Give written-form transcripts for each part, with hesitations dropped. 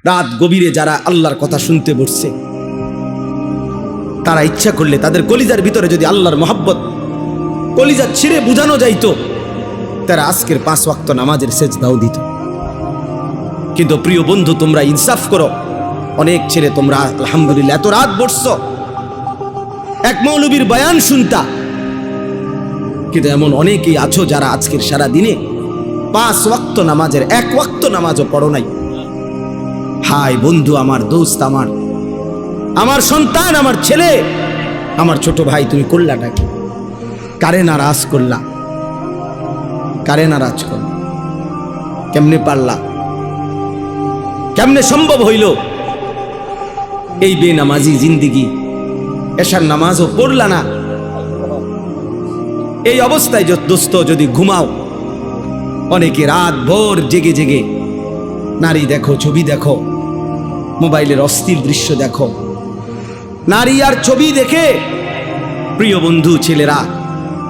রাত গভীরে যারা আল্লাহর কথা শুনতে বসছে, তারা ইচ্ছা করলে তাদের কলিজার ভিতরে যদি আল্লাহর মহব্বত কলিজা ছিঁড়ে বুঝানো যাইতো, তারা আজকের 5 ওয়াক্ত নামাজের সেজদাও দিত। কিন্তু প্রিয় বন্ধু, তোমরা ইনসাফ করো। অনেক ছেলে তোমরা আলহামদুলিল্লাহ এত রাত বসছো এক মৌলবীর বয়ান শুনতা, কিন্তু এমন অনেকেই আছো যারা আজকের সারা দিনে 5 ওয়াক্ত নামাজের 1 ওয়াক্ত নামাজও পড়ো নাই। হায় বন্ধু, আমার দোস্ত, আমার সন্তান, আমার ছেলে, আমার ছোট ভাই, তুমি করলাটা কি? কারে নারাজ করলা? কারে নারাজ করলা? কেমনে পারলা? কেমনে সম্ভব হইল এই বেনামাজি জিন্দিগি? এশার নামাজও পড়লা না। এই অবস্থায় দোস্ত যদি ঘুমাও, অনেকে রাত ভোর জেগে জেগে নারী দেখো, ছবি দেখো, মোবাইলের অস্থির দৃশ্য দেখো। নারী আর ছবি দেখে প্রিয় বন্ধু ছেলেরা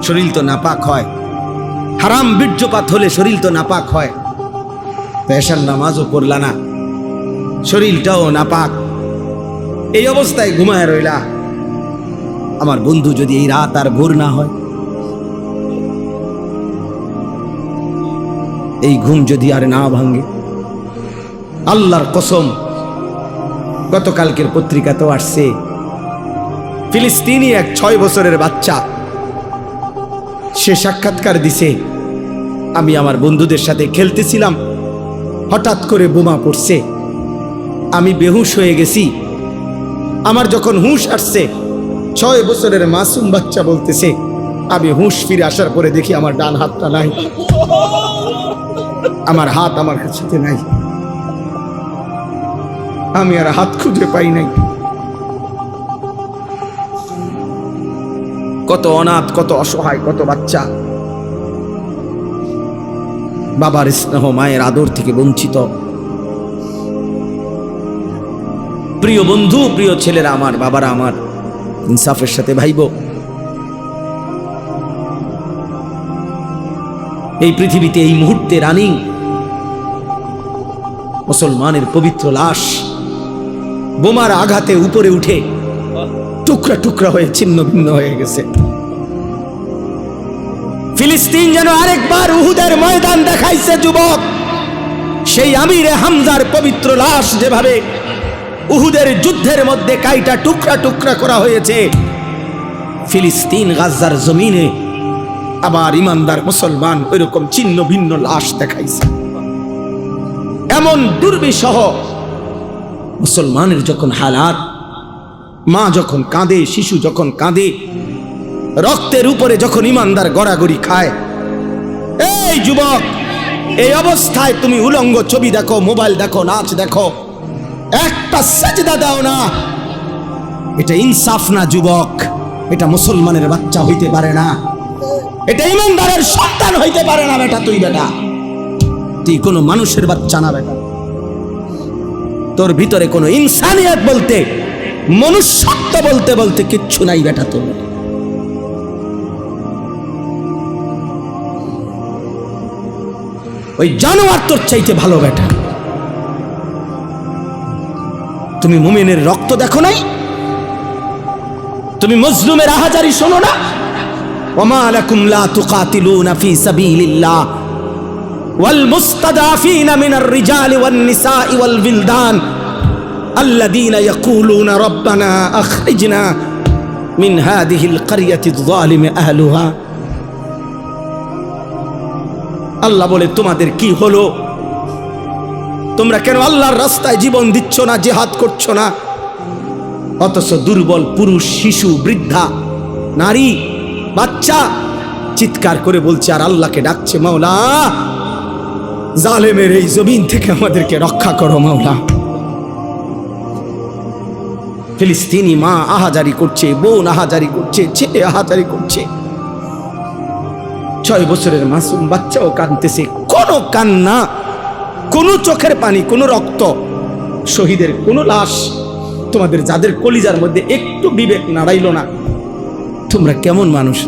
শরীর তো নাপাক হয়, হারাম বীর্যপাত হলে শরীর তো নাপাক হয়। তো এশার নামাজও পড়লা না, শরীরটাও নাপাক, এই অবস্থায় ঘুমায় রইলা। আমার বন্ধু, যদি এই রাত আর ভোর না হয়, এই ঘুম যদি আর না ভাঙে, আল্লাহর কসম, গতকালকের পত্রিকাতেও আসছে, ফিলিস্তিনি এক 6 বছরের বাচ্চা, সে সাক্ষাৎকার দিছে, আমি আমার বন্ধুদের সাথে খেলতেছিলাম, হঠাৎ করে বোমা পড়ছে, আমি বেহুশ হয়ে গেছি। আমার যখন হুঁশ আসছে, 6 বছরের মাসুম বাচ্চা বলতেছে, আমি হুঁশ ফিরে আসার পরে দেখি আমার ডান হাতটা নাই, আমার হাত আমার কাছে নাই, আমি আর হাত খুঁজে পাই নাই। কত অনাথ, কত অসহায়, কত বাচ্চা বাবার স্নেহ, মায়ের আদর থেকে বঞ্চিত। প্রিয় বন্ধু, প্রিয় ছেলেরা আমার, বাবারা আমার, ইনসাফের সাথে ভাইব। এই পৃথিবীতে এই মুহূর্তে রানিং মুসলমানের পবিত্র লাশ বোমার আঘাতে উপরে উঠে টুকরা টুকরা হয়ে ছিন্ন ভিন্ন হয়ে গেছে। ফিলিস্তিন যেন আরেকবার উহুদের ময়দান দেখাইছে যুবক। সেই আমিরে হামজার পবিত্র লাশ যেভাবে উহুদের যুদ্ধের মধ্যে কাইটা টুকরা টুকরা করা হয়েছে, ফিলিস্তিন গাজার জমিনে আবার ইমানদার মুসলমান ওইরকম ছিন্ন ভিন্ন লাশ দেখাইছে। এমন দুর্বিষহ মুসলমানের যখন হালাত, মা যখন কাঁদে, শিশু যখন কাঁদে, রক্তের উপরে যখন ইমানদার গড়াগড়ি খায়, এই যুবক, এই অবস্থায় তুমি উলঙ্গ ছবি দেখো, মোবাইল দেখো, নাচ দেখো, একটা সাজদা দাও না, এটা ইনসাফ না যুবক। এটা মুসলমানের বাচ্চা হইতে পারে না, এটা ইমানদারের সন্তান হইতে পারে না। বেটা তুই কোনো মানুষের বাচ্চা না বেটা। তোর ভিতরে কোনো ইনসানিয়ত বলতে, মনুষ্যত্ব বলতে বলতে কিচ্ছু নাই বেটা। তোর ওই জানোয়ার তোর চাইতে ভালো বেটা। তুমি মুমিনের রক্ত দেখো নাই? তুমি মজলুমের আহাজারি শোনো না? ওমা লাকুম লা তুকাতিলুনা ফি সাবিলিল্লাহ ওয়াল মুস্তাদাফিনা মিনার রিজালি ওয়ান নিসাই ওয়াল বিলদান আল্লাযীনা ইয়াকুলুনা রাব্বানা আখরিজনা মিন হাযিহিল ক্বরিয়াতি যালিমি আহলুহা। আল্লাহ বলে, তোমাদের কি হলো? তোমরা কেন আল্লাহর রাস্তায় জীবন দিচ্ছ না, জিহাদ করছো না? অথচ দুর্বল পুরুষ, শিশু, বৃদ্ধা, নারী, বাচ্চা চিৎকার করে বলছে আর আল্লাহকে ডাকছে, মাওলা জালেমের এই জমিন থেকে আমাদেরকে রক্ষা করো মাওলা। ফিলিস্তিনি মা আহাজারি করছে, বোন আহাজারি করছে, ছেলে আহাজারি করছে, 6 বছরের মাসুম বাচ্চাও কাঁদতেছে। কোনো কান্না, কোনো চোখের পানি, কোনো রক্ত, শহীদের কোনো লাশ, তোমাদের যাদের কলিজার মধ্যে একটু বিবেক নাড়াইল না, তোমরা কেমন মানুষ?